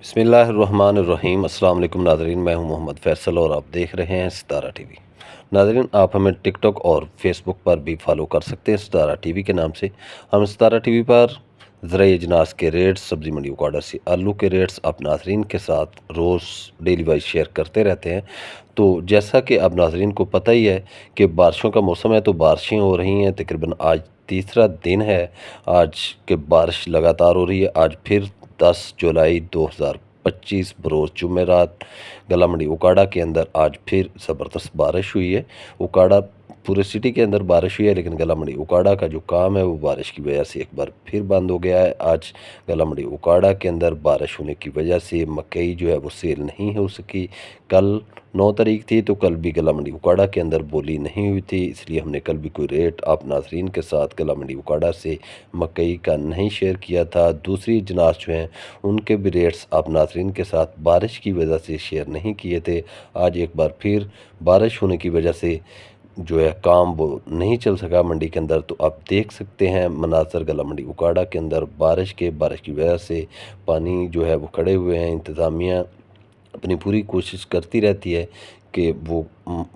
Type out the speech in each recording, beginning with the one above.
बिस्मिल्लाहिर्रहमानिर्रहीम। अस्सलाम वालेकुम नाज़रीन, मैं हूं मोहम्मद फैसल और आप देख रहे हैं सितारा टीवी। नाज़रीन, आप हमें टिकटॉक और फेसबुक पर भी फॉलो कर सकते हैं सितारा टीवी के नाम से। हम सितारा टीवी पर ज़राए अजनास के रेट्स, सब्ज़ी मंडी उकाड़ा से आलू के रेट्स आप नाज़रीन के साथ रोज़ डेली वाइज शेयर करते रहते हैं। तो जैसा कि अब नाज़रीन को पता ही है कि बारिशों का मौसम है, तो बारिशें हो रही हैं। तकरीबन आज तीसरा दिन है आज के बारिश लगातार हो रही है। आज फिर 10 जुलाई 2025 बरोज़ जुमेरात गला मंडी उकाड़ा के अंदर आज फिर ज़बरदस्त बारिश हुई है। उकाड़ा पूरे सिटी के अंदर बारिश हुई है, लेकिन गला मंडी उकाड़ा का जो काम है वो बारिश की वजह से एक बार फिर बंद हो गया है। आज गला मंडी उकाड़ा के अंदर बारिश होने की वजह से मकई जो है वो सेल नहीं हो सकी। कल 9 तारीख थी, तो कल भी गला मंडी उकाड़ा के अंदर बोली नहीं हुई थी, इसलिए हमने कल भी कोई रेट आप नाज़रीन के साथ गला मंडी उकाड़ा से मकई का नहीं शेयर किया था। दूसरी अजनास जो हैं उनके भी रेट्स आप नाज़रीन के साथ बारिश की वजह से शेयर नहीं किए थे। आज एक बार फिर बारिश होने की वजह से जो है काम वो नहीं चल सका मंडी के अंदर। तो आप देख सकते हैं मनाज़र गला मंडी उकाड़ा के अंदर बारिश की वजह से पानी जो है वो खड़े हुए हैं। इंतज़ामिया अपनी पूरी कोशिश करती रहती है कि वो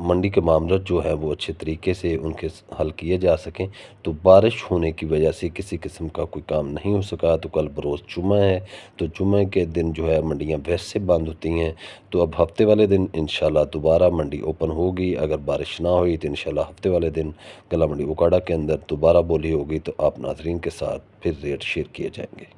मंडी के मामलों जो है वो अच्छे तरीके से उनके हल किए जा सकें। तो बारिश होने की वजह से किसी किस्म का कोई काम नहीं हो सका। तो कल बरोज़ जुमा है, तो जुमे के दिन जो है मंडियां वैसे बंद होती हैं। तो अब हफ्ते वाले दिन इंशाल्लाह दोबारा मंडी ओपन होगी। अगर बारिश ना हुई तो इंशाल्लाह हफ्ते वाले दिन गला मंडी उकाड़ा के अंदर दोबारा बोली होगी, तो आप नाजरीन के साथ फिर रेट शेयर किए जाएंगे।